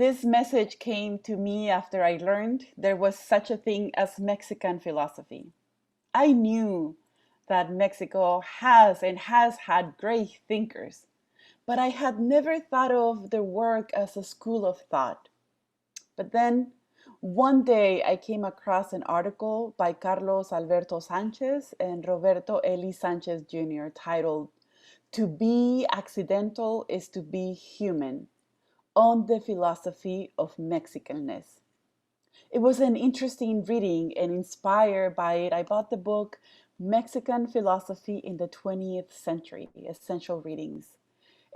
This message came to me after I learned there was such a thing as Mexican philosophy. I knew that Mexico has and has had great thinkers, but I had never thought of their work as a school of thought. But then one day I came across an article by Carlos Alberto Sanchez and Roberto Eli Sanchez Jr. titled "To be accidental is to be human," on the philosophy of Mexicanness. It was an interesting reading, and inspired by it, I bought the book Mexican Philosophy in the 20th Century, Essential Readings,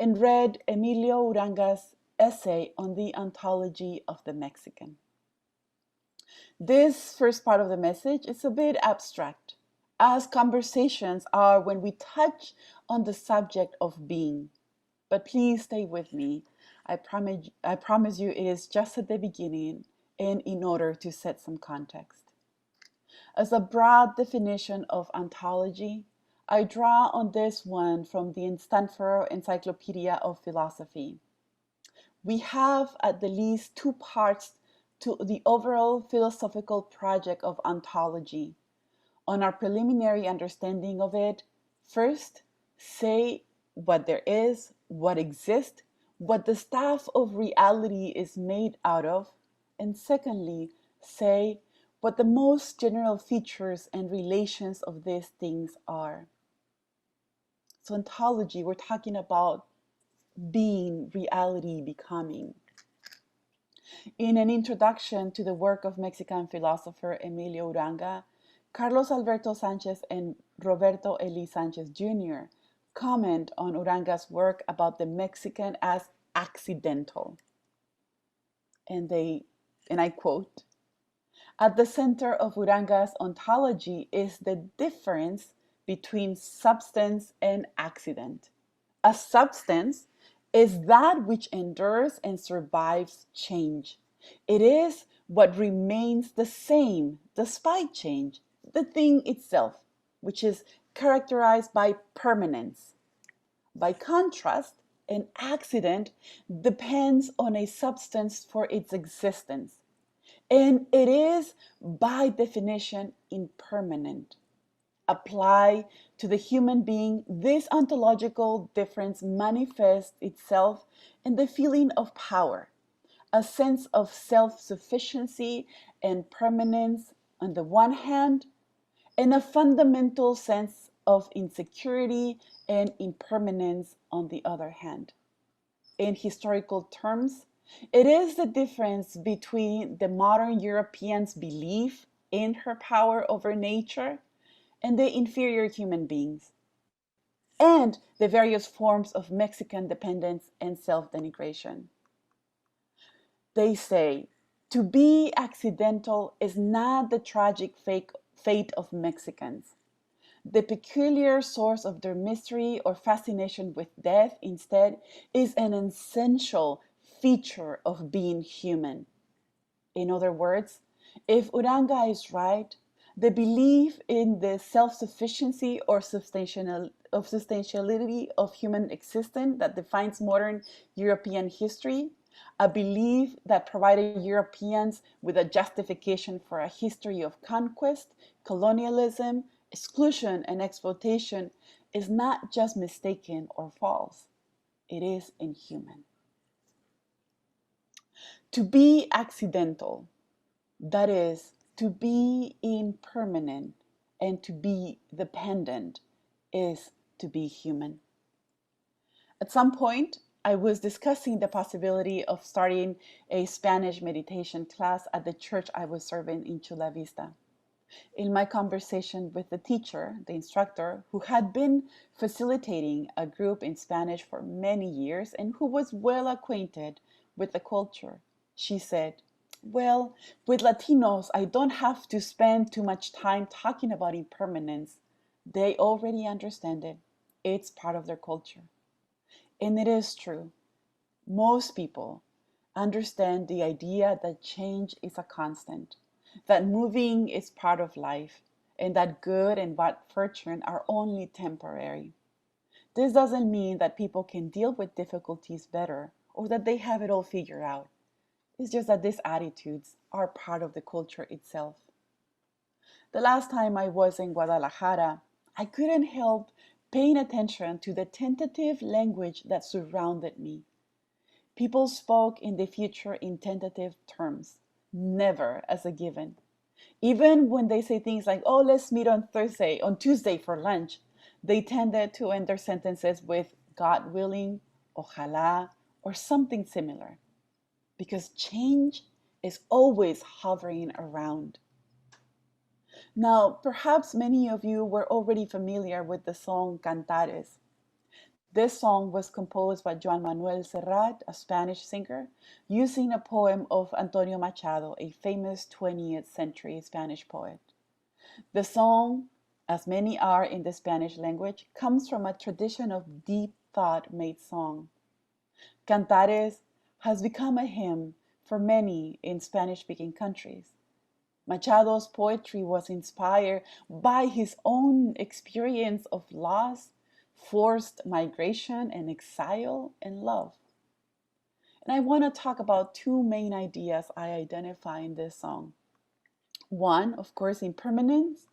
and read Emilio Uranga's essay on the ontology of the Mexican. This first part of the message is a bit abstract, as conversations are when we touch on the subject of being. But please stay with me. I promise you it is just at the beginning and in order to set some context. As a broad definition of ontology, I draw on this one from the Stanford Encyclopedia of Philosophy. We have at the least two parts to the overall philosophical project of ontology. On our preliminary understanding of it, first, say what there is, what exists, what the stuff of reality is made out of, and secondly, say what the most general features and relations of these things are. So, ontology, we're talking about being, reality, becoming. In an introduction to the work of Mexican philosopher Emilio Uranga, Carlos Alberto Sanchez and Roberto Eli Sanchez Jr. comment on Uranga's work about the Mexican as accidental. And I quote, "At the center of Uranga's ontology is the difference between substance and accident. A substance is that which endures and survives change. It is what remains the same despite change, the thing itself, which is characterized by permanence. By contrast, an accident depends on a substance for its existence, and it is, by definition, impermanent. Apply to the human being, this ontological difference manifests itself in the feeling of power, a sense of self-sufficiency and permanence on the one hand, and a fundamental sense of insecurity and impermanence on the other hand. In historical terms, it is the difference between the modern European's belief in her power over nature and the inferior human beings, and the various forms of Mexican dependence and self-denigration. They say, to be accidental is not the tragic fate of Mexicans. The peculiar source of their mystery or fascination with death, instead, is an essential feature of being human. In other words, if Uranga is right, the belief in the self-sufficiency or substantiality of human existence that defines modern European history, a belief that provided Europeans with a justification for a history of conquest, colonialism, exclusion, and exploitation, is not just mistaken or false, it is inhuman. To be accidental, that is, to be impermanent and to be dependent, is to be human. At some point, I was discussing the possibility of starting a Spanish meditation class at the church I was serving in Chula Vista. In my conversation with the teacher, the instructor, who had been facilitating a group in Spanish for many years and who was well acquainted with the culture, she said, "Well, with Latinos, I don't have to spend too much time talking about impermanence. They already understand it. It's part of their culture." And it is true. Most people understand the idea that change is a constant, that moving is part of life, and that good and bad fortune are only temporary. This doesn't mean that people can deal with difficulties better or that they have it all figured out. It's just that these attitudes are part of the culture itself. The last time I was in Guadalajara, I couldn't help paying attention to the tentative language that surrounded me. People spoke in the future in tentative terms, never as a given. Even when they say things like, oh, let's meet on Tuesday for lunch, they tended to end their sentences with God willing, ojalá, or something similar. Because change is always hovering around. Now, perhaps many of you were already familiar with the song Cantares. This song was composed by Joan Manuel Serrat, a Spanish singer, using a poem of Antonio Machado, a famous 20th century Spanish poet. The song, as many are in the Spanish language, comes from a tradition of deep thought made song. Cantares has become a hymn for many in Spanish-speaking countries. Machado's poetry was inspired by his own experience of loss, forced migration and exile, and love. And I want to talk about two main ideas I identify in this song. One, of course, impermanence,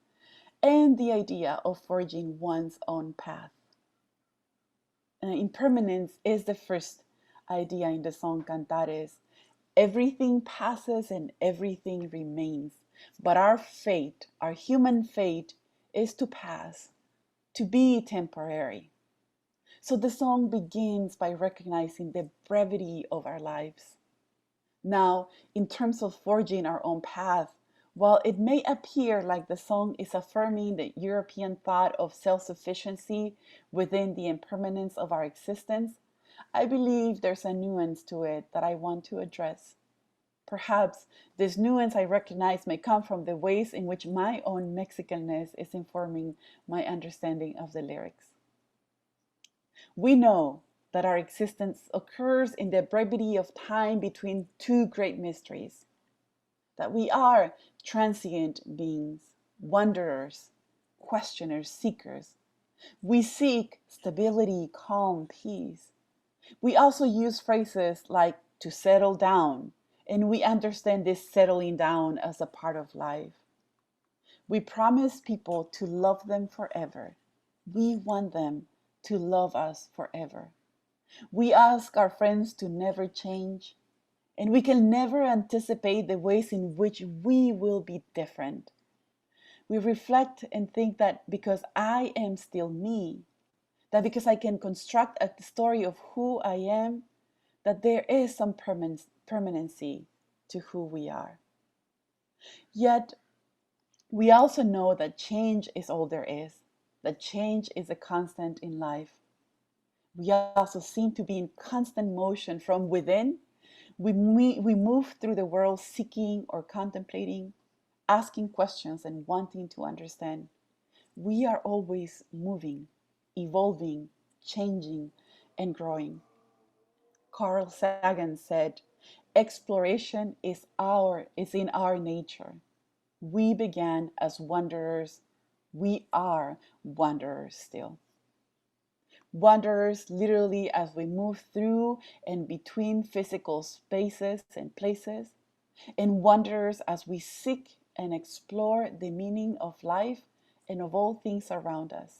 and the idea of forging one's own path. Impermanence is the first idea in the song Cantares. Everything passes and everything remains. But our fate, our human fate, is to pass, to be temporary. So the song begins by recognizing the brevity of our lives. Now, in terms of forging our own path, while it may appear like the song is affirming the European thought of self-sufficiency within the impermanence of our existence, I believe there's a nuance to it that I want to address. Perhaps this nuance I recognize may come from the ways in which my own Mexicanness is informing my understanding of the lyrics. We know that our existence occurs in the brevity of time between two great mysteries, that we are transient beings, wanderers, questioners, seekers. We seek stability, calm, peace. We also use phrases like to settle down, and we understand this settling down as a part of life. We promise people to love them forever. We want them to love us forever. We ask our friends to never change, and we can never anticipate the ways in which we will be different. We reflect and think that because I am still me, that because I can construct a story of who I am, that there is some permanency to who we are. Yet, we also know that change is all there is, that change is a constant in life. We also seem to be in constant motion from within. We move through the world seeking or contemplating, asking questions and wanting to understand. We are always moving, evolving, changing, and growing. Carl Sagan said, exploration is in our nature. We began as wanderers. We are wanderers still. Wanderers literally as we move through and between physical spaces and places, and wanderers as we seek and explore the meaning of life and of all things around us.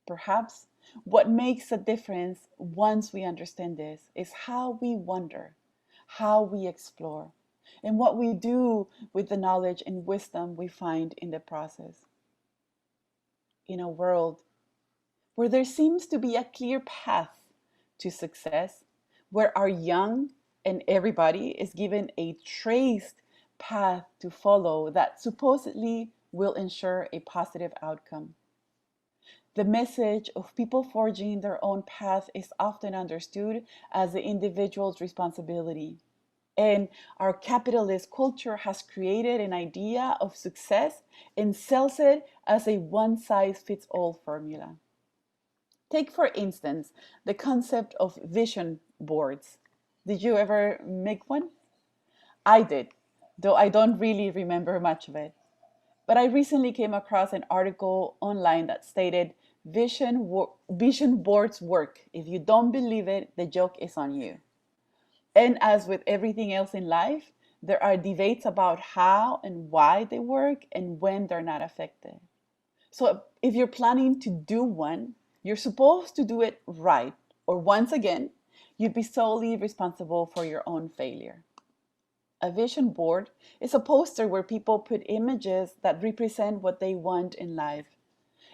Perhaps what makes a difference once we understand this is how we wonder, how we explore, and what we do with the knowledge and wisdom we find in the process. In a world where there seems to be a clear path to success, where our young and everybody is given a traced path to follow that supposedly will ensure a positive outcome. The message of people forging their own path is often understood as the individual's responsibility. And our capitalist culture has created an idea of success and sells it as a one-size-fits-all formula. Take, for instance, the concept of vision boards. Did you ever make one? I did, though I don't really remember much of it. But I recently came across an article online that stated, vision boards work. If you don't believe it, the joke is on you. And as with everything else in life, there are debates about how and why they work and when they're not effective. So if you're planning to do one, you're supposed to do it right, or once again, you'd be solely responsible for your own failure. A vision board is a poster where people put images that represent what they want in life.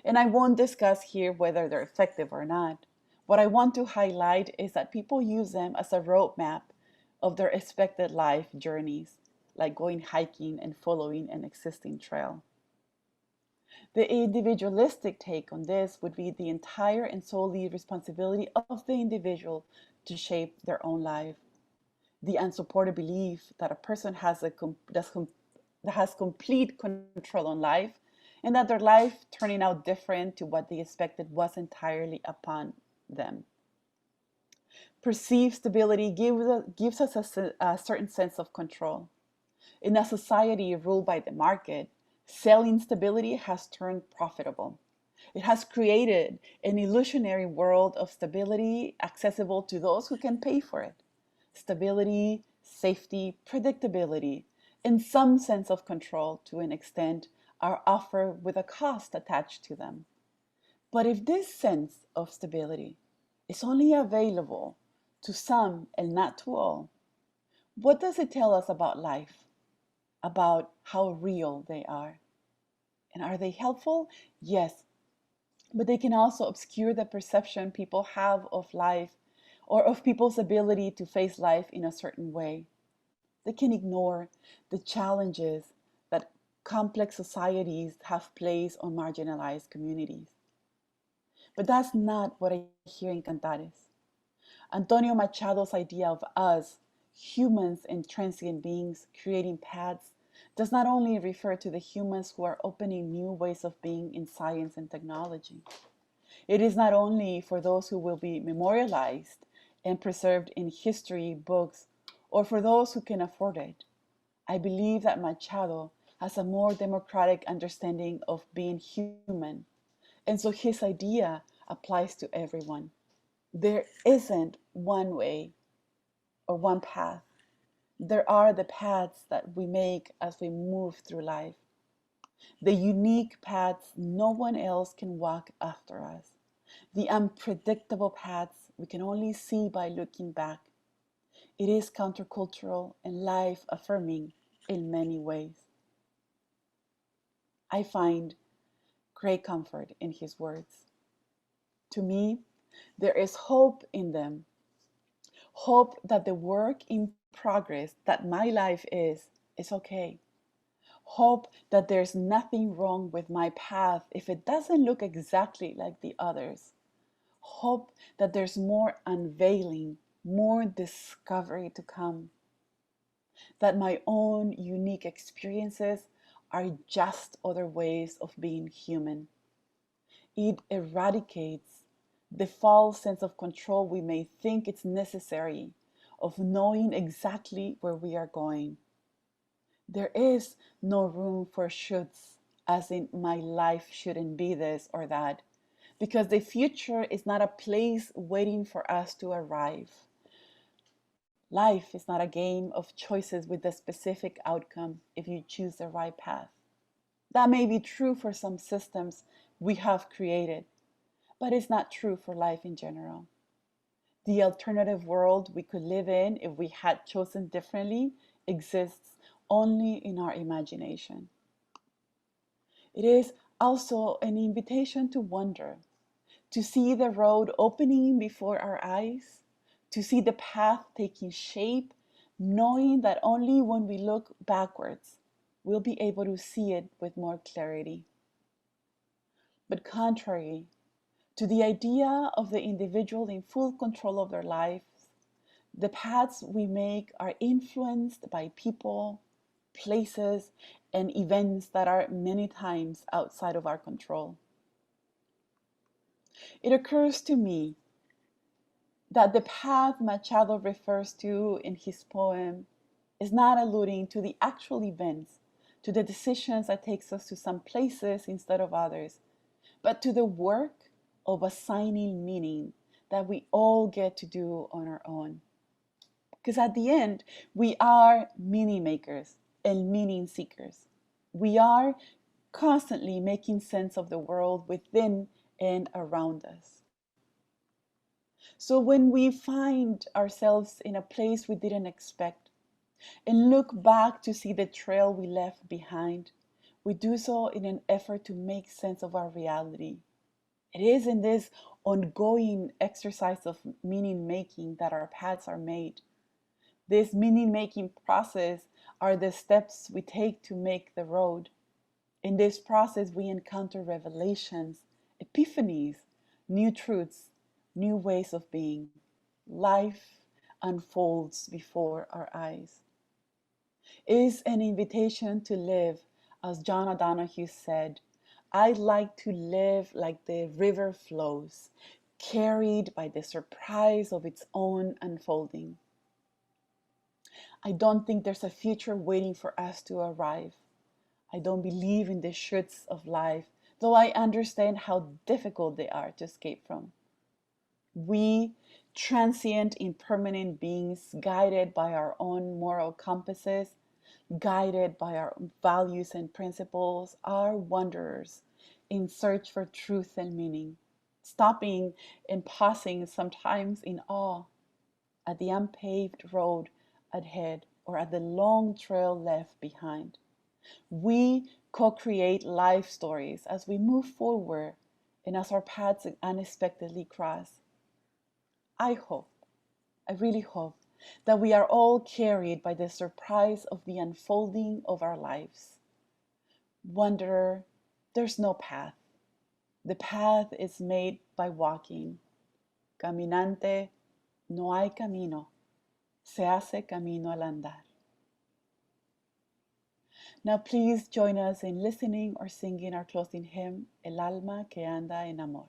And I won't discuss here whether they're effective or not. What I want to highlight is that people use them as a roadmap of their expected life journeys, like going hiking and following an existing trail. The individualistic take on this would be the entire and solely responsibility of the individual to shape their own life. The unsupported belief that a person that has complete control on life and that their life turning out different to what they expected was entirely upon them. Perceived stability gives us a certain sense of control. In a society ruled by the market, selling stability has turned profitable. It has created an illusionary world of stability accessible to those who can pay for it. Stability, safety, predictability, and some sense of control to an extent are offered with a cost attached to them. But if this sense of stability is only available to some and not to all, what does it tell us about life, about how real they are? And are they helpful? Yes, but they can also obscure the perception people have of life or of people's ability to face life in a certain way. They can ignore the challenges that complex societies have placed on marginalized communities. But that's not what I hear in Cantares. Antonio Machado's idea of us, humans and transient beings creating paths, does not only refer to the humans who are opening new ways of being in science and technology. It is not only for those who will be memorialized and preserved in history books or for those who can afford it. I believe that Machado has a more democratic understanding of being human, and so his idea applies to everyone. There isn't one way or one path. There are the paths that we make as we move through life, the unique paths no one else can walk after us, the unpredictable paths we can only see by looking back. It is countercultural and life affirming in many ways. I find great comfort in his words. To me, there is hope in them. Hope that the work in progress that my life is okay. Hope that there's nothing wrong with my path if it doesn't look exactly like the others. Hope that there's more unveiling, more discovery to come. That my own unique experiences are just other ways of being human. It eradicates the false sense of control we may think it's necessary, of knowing exactly where we are going. There is no room for shoulds, as in my life shouldn't be this or that, because the future is not a place waiting for us to arrive. Life is not a game of choices with a specific outcome if you choose the right path. That may be true for some systems we have created, but it's not true for life in general. The alternative world we could live in if we had chosen differently exists only in our imagination. It is also an invitation to wonder, to see the road opening before our eyes, to see the path taking shape, knowing that only when we look backwards, we'll be able to see it with more clarity. But contrary to the idea of the individual in full control of their lives, the paths we make are influenced by people, places, and events that are many times outside of our control. It occurs to me that the path Machado refers to in his poem is not alluding to the actual events, to the decisions that takes us to some places instead of others, but to the work of assigning meaning that we all get to do on our own. Because at the end, we are meaning makers and meaning seekers. We are constantly making sense of the world within and around us. So when we find ourselves in a place we didn't expect and look back to see the trail we left behind, we do so in an effort to make sense of our reality. It is in this ongoing exercise of meaning making that our paths are made. This meaning making process are the steps we take to make the road. In this process, we encounter revelations, epiphanies, new truths, new ways of being. Life unfolds before our eyes. It is an invitation to live, as John O'Donohue said. I'd like to live like the river flows, carried by the surprise of its own unfolding. I don't think there's a future waiting for us to arrive. I don't believe in the shoots of life, though I understand how difficult they are to escape from. We, transient, impermanent beings, guided by our own moral compasses, guided by our values and principles, are wanderers in search for truth and meaning, stopping and pausing sometimes in awe at the unpaved road ahead or at the long trail left behind. We co-create life stories as we move forward and as our paths unexpectedly cross. I hope, I really hope, that we are all carried by the surprise of the unfolding of our lives. Wanderer, there's no path. The path is made by walking. Caminante, no hay camino. Se hace camino al andar. Now please join us in listening or singing our closing hymn, El alma que anda en amor.